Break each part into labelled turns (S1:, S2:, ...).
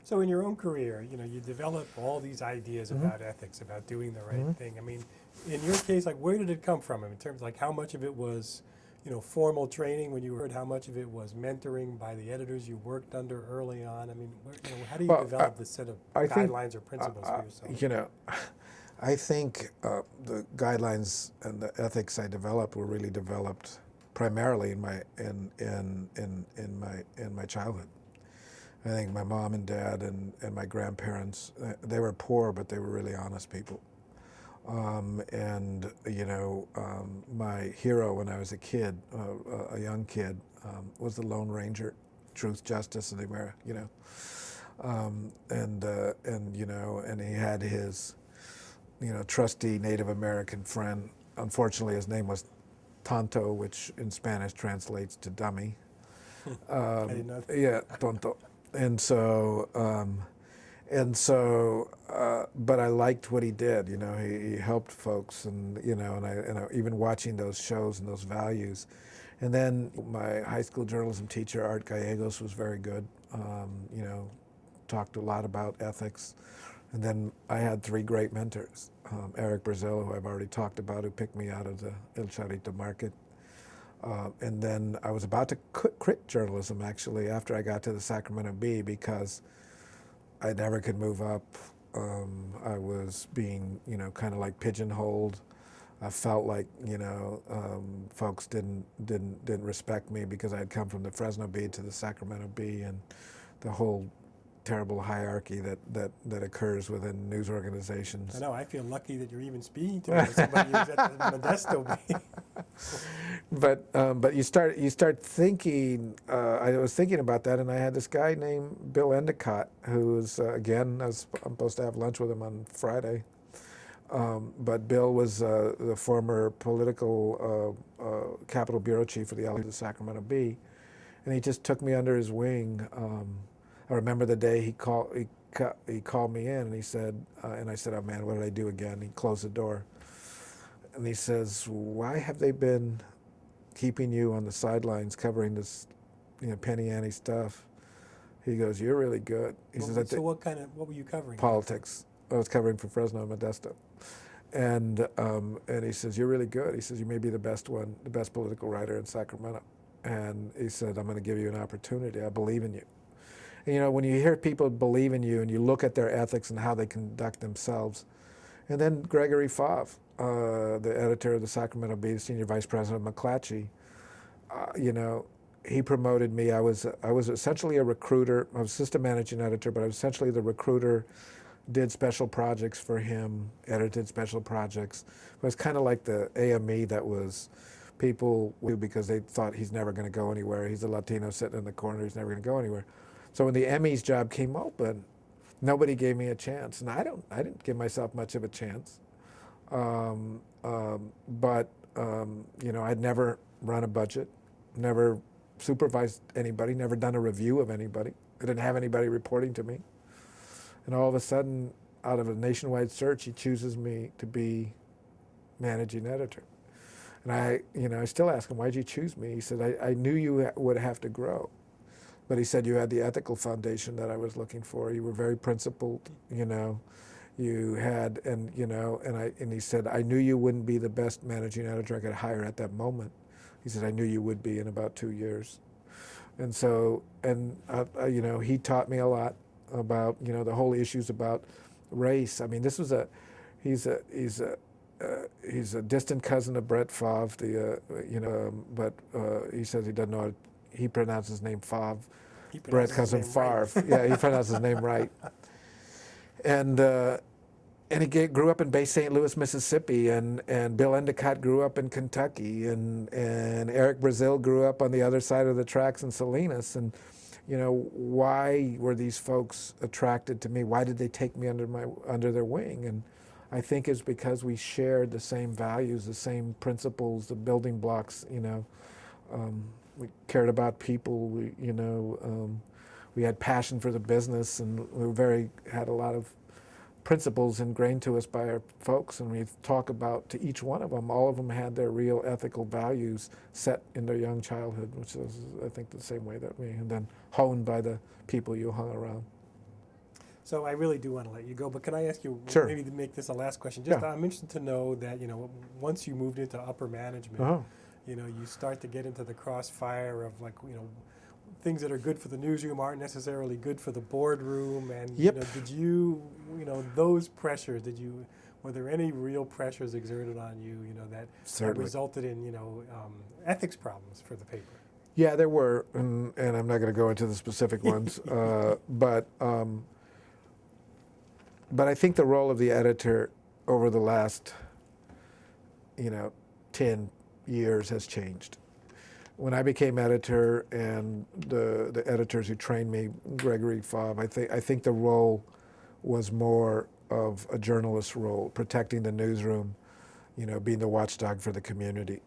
S1: So in your own career, you develop all these ideas
S2: Mm-hmm.
S1: about ethics, about doing the right
S2: Mm-hmm.
S1: thing. I mean, in your case, like where did it come from? In terms of like how much of it was, formal training when you heard, how much of it was mentoring by the editors you worked under early on? I mean, how do you
S2: Well,
S1: develop this set of
S2: I think,
S1: guidelines or principles for yourself?
S2: you know, I think the guidelines and the ethics I developed were really developed primarily in my childhood. I think my mom and dad and my grandparents, they were poor, but they were really honest people. My hero when I was a kid, a young kid, was the Lone Ranger, Truth, Justice, and America. And he had his, trusty Native American friend. Unfortunately, his name was Tonto, which in Spanish translates to dummy.
S1: I didn't know that.
S2: Yeah, Tonto. And so, but I liked what he did. He helped folks, and even watching those shows and those values. And then my high school journalism teacher, Art Gallegos, was very good. Talked a lot about ethics. And then I had three great mentors. Eric Brazil, who I've already talked about, who picked me out of the El Charito market. And then I was about to quit journalism, actually, after I got to the Sacramento Bee, because I never could move up. I was being, kind of like pigeonholed. I felt like, folks didn't respect me because I had come from the Fresno Bee to the Sacramento Bee, and the whole terrible hierarchy that occurs within news organizations.
S1: I know. I feel lucky that you're even speaking to me as somebody who's at the Modesto Bee.
S2: But you start thinking. I was thinking about that, and I had this guy named Bill Endicott, who's again, I'm supposed to have lunch with him on Friday. But Bill was the former political Capitol Bureau chief for the Sacramento Bee, and he just took me under his wing. I remember the day he called me in, and he said, and I said, "Oh man, what did I do again?" He closed the door, and he says, "Why have they been keeping you on the sidelines covering this, penny ante stuff?" He goes, "You're really good." He says,
S1: So what were you covering?
S2: Politics. I was covering for Fresno and Modesto. And he says, "You're really good." He says, "You may be the best political writer in Sacramento." And he said, "I'm going to give you an opportunity. I believe in you." And, when you hear people believe in you and you look at their ethics and how they conduct themselves. And then Gregory Favre, the editor of the Sacramento Bee, senior vice president of McClatchy, he promoted me. I was essentially a recruiter. I was assistant managing editor, but I was essentially the recruiter. Did special projects for him, edited special projects. It was kind of like the AME that was people because they thought he's never going to go anywhere. He's a Latino sitting in the corner. He's never going to go anywhere. So when the Emmys job came open, nobody gave me a chance, and I didn't give myself much of a chance. But I'd never run a budget, never supervised anybody, never done a review of anybody. I didn't have anybody reporting to me. And all of a sudden, out of a nationwide search, he chooses me to be managing editor. And I still ask him, "Why'd you choose me?" He said, I knew you would have to grow. But he said, "You had the ethical foundation that I was looking for. You were very principled, You had, and he said, I knew you wouldn't be the best managing editor I could hire at that moment." He said, "I knew you would be in about 2 years." And so, he taught me a lot about the whole issues about race. I mean, he's a distant cousin of Brett Favre. But he says he doesn't know. He pronounces his name Favre. Brett cousin Favre. Right. Yeah, he pronounces his name right. And he grew up in Bay St. Louis, Mississippi, and Bill Endicott grew up in Kentucky, and Eric Brazil grew up on the other side of the tracks in Salinas, and why were these folks attracted to me? Why did they take me under their wing? And I think it's because we shared the same values, the same principles, the building blocks. We cared about people. We had passion for the business, and we had a lot of principles ingrained to us by our folks, and we talk about to each one of them. All of them had their real ethical values set in their young childhood, which is, I think, the same way that we, and then honed by the people you hung around.
S1: So I really do want to let you go, but can I ask you
S2: Sure.
S1: maybe to make this a last question? Just
S2: Yeah.
S1: I'm interested to know that once you moved into upper management,
S2: Oh,
S1: you start to get into the crossfire of like things that are good for the newsroom aren't necessarily good for the boardroom, and
S2: yep.
S1: did you those pressures? Were there any real pressures exerted on you that
S2: Certainly.
S1: resulted in ethics problems for the paper?
S2: Yeah, there were, and I'm not going to go into the specific ones, but I think the role of the editor over the last, 10 years has changed. When I became editor, and the editors who trained me, Gregory Fobb, I think the role was more of a journalist's role, protecting the newsroom, being the watchdog for the community.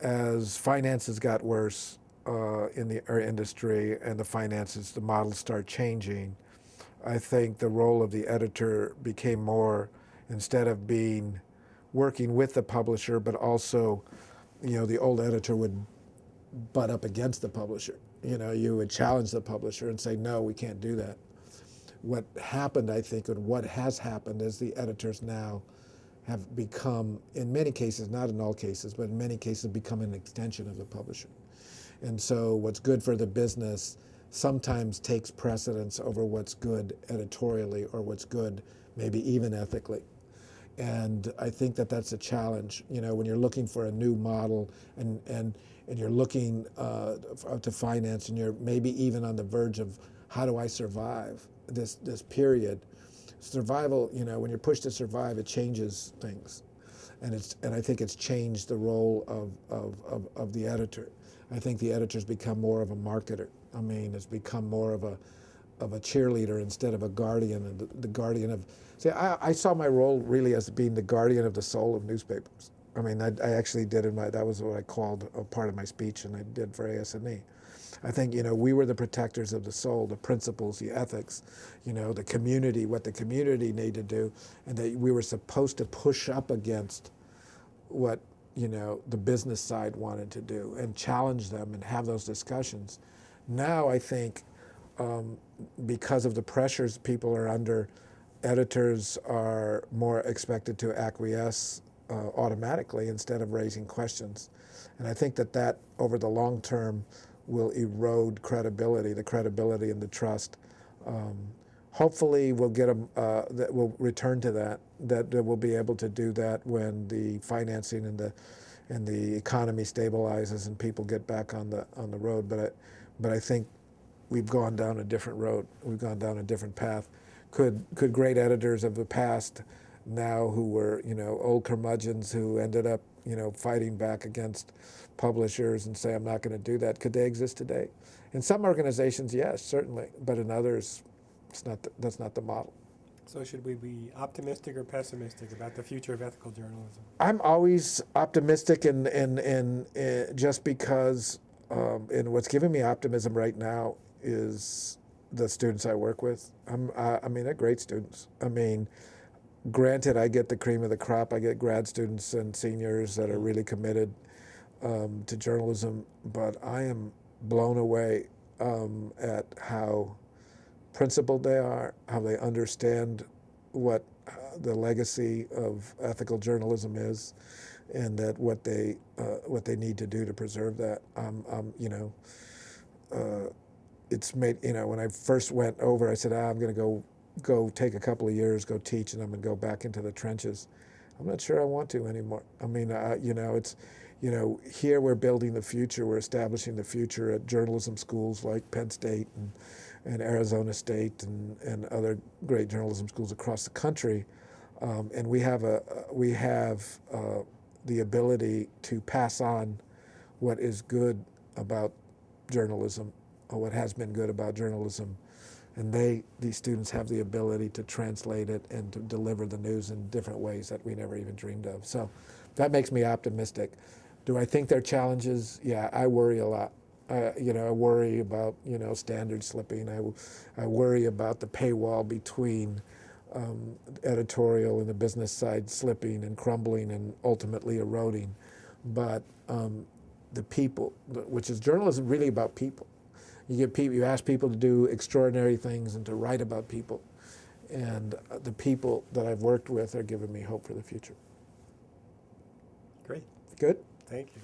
S2: As finances got worse in our industry, and the models start changing, I think the role of the editor became more, instead of being working with the publisher, but also, the old editor would butt up against the publisher. You would challenge the publisher and say, no, we can't do that. What happened, I think, and what has happened is the editors now have become, in many cases, not in all cases, but in many cases, become an extension of the publisher. And so what's good for the business sometimes takes precedence over what's good editorially, or what's good maybe even ethically. And I think that that's a challenge, when you're looking for a new model, and you're looking to finance, and you're maybe even on the verge of, how do I survive this period? Survival, when you're pushed to survive, it changes things. And I think it's changed the role of the editor. I think the editor's become more of a marketer. I mean, it's become more of a cheerleader instead of a guardian, and the guardian of. See, I saw my role really as being the guardian of the soul of newspapers. I mean, I actually did that was what I called a part of my speech, and I did for ASNE. I think, we were the protectors of the soul, the principles, the ethics, the community, what the community needed to do, and that we were supposed to push up against what, the business side wanted to do, and challenge them and have those discussions. Now I think, because of the pressures people are under, editors are more expected to acquiesce automatically instead of raising questions. And I think that over the long term will erode credibility, the credibility and the trust. Hopefully we'll that we'll return to that we'll be able to do that when the financing and the economy stabilizes and people get back on the road. But I think we've gone down a different road. We've gone down a different path. Could great editors of the past now, who were old curmudgeons who ended up fighting back against publishers and say, I'm not going to do that, could they exist today? In some organizations, yes, certainly, but in others, that's not the model.
S1: So should we be optimistic or pessimistic about the future of ethical journalism?
S2: I'm always optimistic, and just because, and what's giving me optimism right now is the students I work with. I mean, they're great students. I mean, granted, I get the cream of the crop. I get grad students and seniors that are really committed to journalism, but I am blown away at how principled they are, how they understand what the legacy of ethical journalism is, and that what they need to do to preserve that. It's made, when I first went over, I said, I'm going to go take a couple of years, go teach, and I'm going to go back into the trenches. I'm not sure I want to anymore. I mean, it's, here we're building the future, we're establishing the future at journalism schools like Penn State and Arizona State and other great journalism schools across the country, and we have the ability to pass on what is good about journalism, or what has been good about journalism, and these students have the ability to translate it and to deliver the news in different ways that we never even dreamed of. So that makes me optimistic. Do I think there are challenges? Yeah, I worry a lot. I worry about standard slipping. I worry about the paywall between editorial and the business side slipping and crumbling and ultimately eroding. But the people, which is journalism really about people. You ask people to do extraordinary things and to write about people. And the people that I've worked with are giving me hope for the future.
S1: Great.
S2: Good?
S1: Thank you.